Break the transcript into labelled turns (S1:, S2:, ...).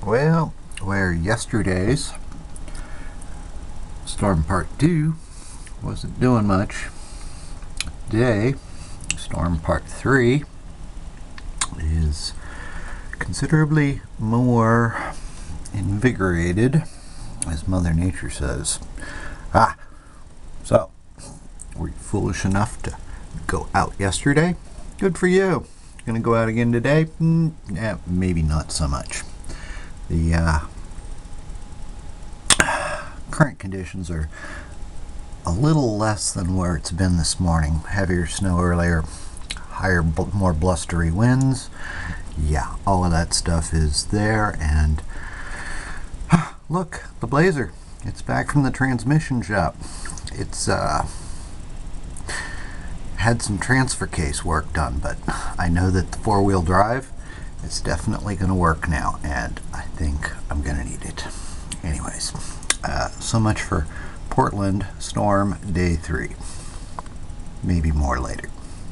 S1: Well, where yesterday's storm part 2 wasn't doing much, today storm part 3 is considerably more invigorated, as Mother Nature says. So were you foolish enough to go out yesterday? Good for you. Gonna go out again today? Yeah, maybe not so much. The current conditions are a little less than where it's been this morning. Heavier snow earlier, higher, more blustery winds. Yeah, all of that stuff is there. And look, the Blazer. It's back from the transmission shop. It's had some transfer case work done, but I know that the four-wheel drive is definitely going to work now, and I think I'm going to need it. Anyways, so much for Portland Storm Day 3. Maybe more later.